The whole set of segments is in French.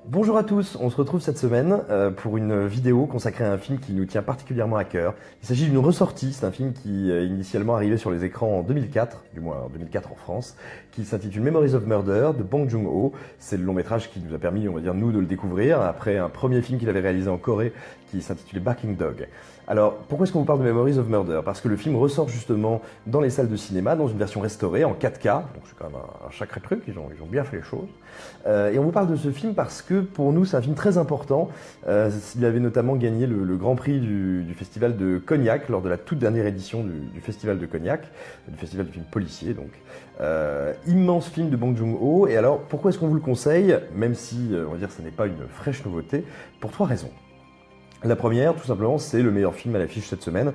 Bonjour à tous, on se retrouve cette semaine pour une vidéo consacrée à un film qui nous tient particulièrement à cœur. Il s'agit d'une ressortie, c'est un film qui initialement arrivé sur les écrans en 2004, du moins en 2004 en France, qui s'intitule Memories of Murder de Bong Joon-ho. C'est le long métrage qui nous a permis, on va dire, nous de le découvrir, après un premier film qu'il avait réalisé en Corée qui s'intitulait Barking Dog. Alors, pourquoi est-ce qu'on vous parle de Memories of Murder? Parce que le film ressort justement dans les salles de cinéma, dans une version restaurée, en 4K, donc c'est quand même un sacré truc, ils ont bien fait les choses. Et on vous parle de ce film parce que pour nous c'est un film très important. Il avait notamment gagné le Grand Prix du Festival de Cognac lors de la toute dernière édition du Festival de Cognac, du Festival du film policier donc. Immense film de Bong Joon-ho. Et alors pourquoi est-ce qu'on vous le conseille? Même si on va dire ce n'est pas une fraîche nouveauté, pour 3 raisons. La première, tout simplement, c'est le meilleur film à l'affiche cette semaine.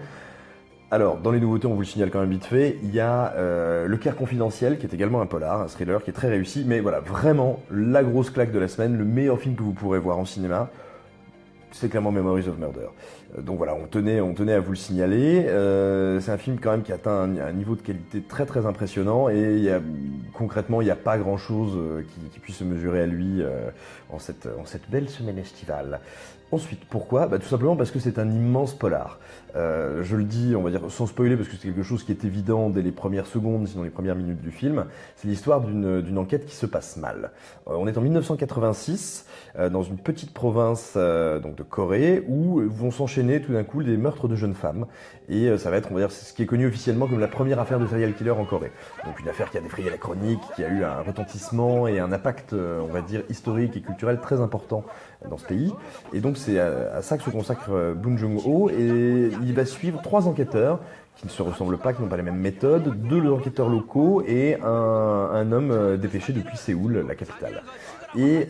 Alors, dans les nouveautés, on vous le signale quand même vite fait, il y a Le Caire confidentiel, qui est également un polar, un thriller qui est très réussi, mais voilà, vraiment, la grosse claque de la semaine, le meilleur film que vous pourrez voir en cinéma, c'est clairement Memories of Murder. Donc voilà, on tenait à vous le signaler. C'est un film quand même qui atteint un niveau de qualité très très impressionnant et concrètement, il n'y a pas grand chose qui puisse se mesurer à lui en cette belle semaine estivale. Ensuite, pourquoi? Tout simplement parce que c'est un immense polar. Je le dis, on va dire sans spoiler, parce que c'est quelque chose qui est évident dès les premières secondes, sinon les premières minutes du film. C'est l'histoire d'une enquête qui se passe mal. On est en 1986, dans une petite province donc de Corée, où vont s'enchaîner tout d'un coup des meurtres de jeunes femmes. Et ça va être, on va dire, ce qui est connu officiellement comme la première affaire de serial killer en Corée. Donc une affaire qui a défrayé la chronique, qui a eu un retentissement et un impact, on va dire, historique et culturel très important dans ce pays. Et donc c'est à ça que se consacre Bong Joon-ho, et il va suivre 3 enquêteurs qui ne se ressemblent pas, qui n'ont pas les mêmes méthodes, 2 enquêteurs locaux et un homme dépêché depuis Séoul, la capitale. Et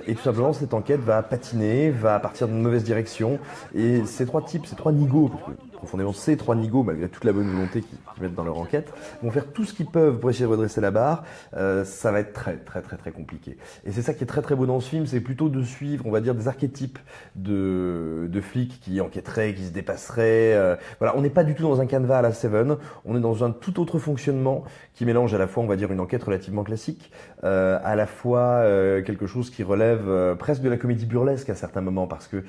tout simplement, cette enquête va patiner, va partir dans une mauvaise direction. Et ces 3 types, ces 3 nigauds, parce que profondément ces 3 nigauds, malgré toute la bonne volonté qu'ils mettent dans leur enquête, vont faire tout ce qu'ils peuvent pour essayer de redresser la barre. Ça va être très très très très compliqué. Et c'est ça qui est très très beau dans ce film, c'est plutôt de suivre, on va dire, des archétypes de flics qui enquêteraient, qui se dépasseraient. Voilà, on n'est pas du tout dans un canevas à la Seven, on est dans un tout autre fonctionnement qui mélange à la fois, on va dire, une enquête relativement classique, à la fois quelque chose qui relève presque de la comédie burlesque à certains moments, parce que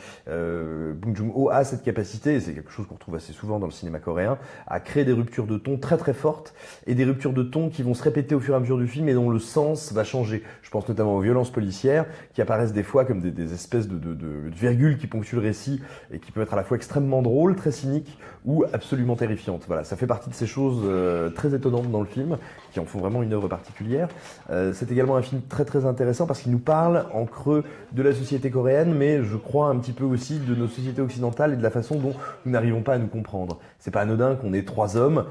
Bong Joon-ho a cette capacité, et c'est quelque chose qu'on retrouve assez souvent dans le cinéma coréen, à créer des ruptures de ton très très fortes, et des ruptures de ton qui vont se répéter au fur et à mesure du film et dont le sens va changer. Je pense notamment aux violences policières, qui apparaissent des fois comme des espèces de virgules qui ponctuent le récit, et qui peuvent être à la fois extrêmement drôles, très cyniques, ou absolument terrifiantes. Voilà, ça fait partie de ces choses très étonnantes dans le film, qui en font vraiment une œuvre particulière. C'est également un film très très intéressant parce qu'il nous parle en creux de la société coréenne, mais je crois un petit peu aussi de nos sociétés occidentales et de la façon dont nous n'arrivons pas à nous comprendre. C'est pas anodin qu'on ait 3 hommes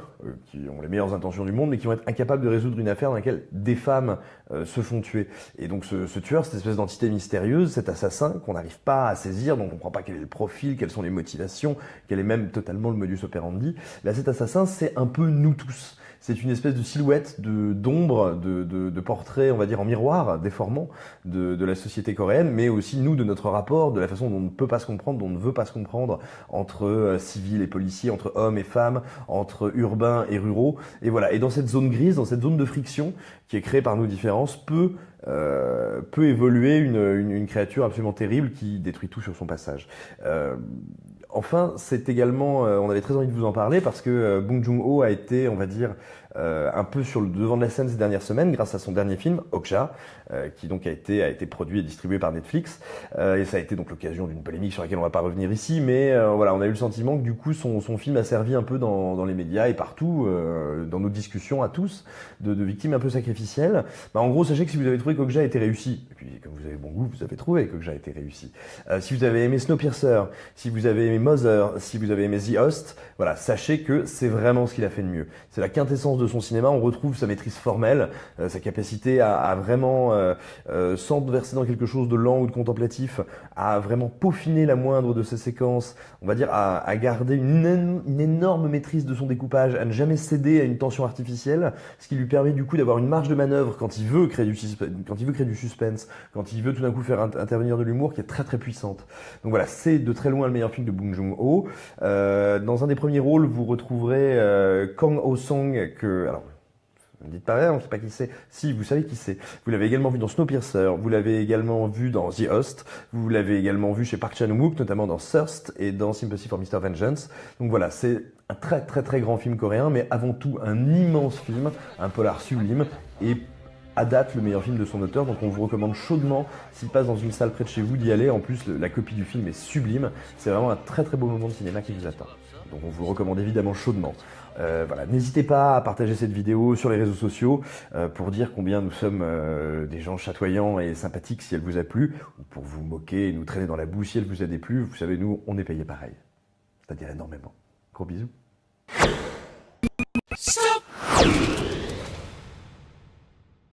qui ont les meilleures intentions du monde, mais qui vont être incapables de résoudre une affaire dans laquelle des femmes se font tuer. Et donc ce tueur, cette espèce d'entité mystérieuse, cet assassin qu'on n'arrive pas à saisir, dont on ne comprend pas quel est le profil, quelles sont les motivations, quel est même totalement le modus operandi, là cet assassin, c'est un peu nous tous. C'est une espèce de silhouette, d'ombre, de portrait, on va dire, en miroir, déformant de la société coréenne, mais aussi nous, de notre rapport, de la façon dont on ne peut pas se comprendre, dont on ne veut pas se comprendre entre civils et policiers, entre hommes et femmes, entre urbains et ruraux. Et voilà. Et dans cette zone grise, dans cette zone de friction qui est créée par nos différences, peut évoluer une créature absolument terrible qui détruit tout sur son passage. Enfin, c'est également, on avait très envie de vous en parler parce que Bong Joon-ho a été, on va dire, un peu sur le devant de la scène ces dernières semaines grâce à son dernier film, Okja, qui donc a été produit et distribué par Netflix. Et ça a été donc l'occasion d'une polémique sur laquelle on va pas revenir ici, mais voilà, on a eu le sentiment que du coup son film a servi un peu dans les médias et partout, dans nos discussions à tous, de victimes un peu sacrificielles. En gros, sachez que si vous avez trouvé qu'Okja était réussi, et puis comme vous avez bon goût, vous avez trouvé qu'Okja était réussi. Si vous avez aimé Snowpiercer, si vous avez aimé Mother, si vous avez aimé The Host, voilà, sachez que c'est vraiment ce qu'il a fait de mieux. C'est la quintessence de son cinéma, on retrouve sa maîtrise formelle, sa capacité à vraiment, sans verser dans quelque chose de lent ou de contemplatif, à vraiment peaufiner la moindre de ses séquences, on va dire à garder une énorme maîtrise de son découpage, à ne jamais céder à une tension artificielle, ce qui lui permet du coup d'avoir une marge de manœuvre quand il veut créer du suspense, quand il veut tout d'un coup faire intervenir de l'humour qui est très très puissante. Donc voilà, c'est de très loin le meilleur film de Bong Joon-ho. Dans un des premiers rôles, vous retrouverez Kang Ho-song, alors Ne me dites pas, on ne sait pas qui c'est. Si, vous savez qui c'est. Vous l'avez également vu dans Snowpiercer, vous l'avez également vu dans The Host, vous l'avez également vu chez Park Chan-wook, notamment dans Thirst et dans Sympathy for Mr. Vengeance. Donc voilà, c'est un très très très grand film coréen, mais avant tout un immense film, un polar sublime, et à date le meilleur film de son auteur, donc on vous recommande chaudement, s'il passe dans une salle près de chez vous, d'y aller. En plus, la copie du film est sublime, c'est vraiment un très très beau moment de cinéma qui vous attend. Donc on vous le recommande évidemment chaudement. Voilà, n'hésitez pas à partager cette vidéo sur les réseaux sociaux pour dire combien nous sommes des gens chatoyants et sympathiques si elle vous a plu, ou pour vous moquer et nous traîner dans la boue si elle vous a déplu. Vous savez, nous, on est payés pareil, c'est-à-dire énormément. Gros bisous.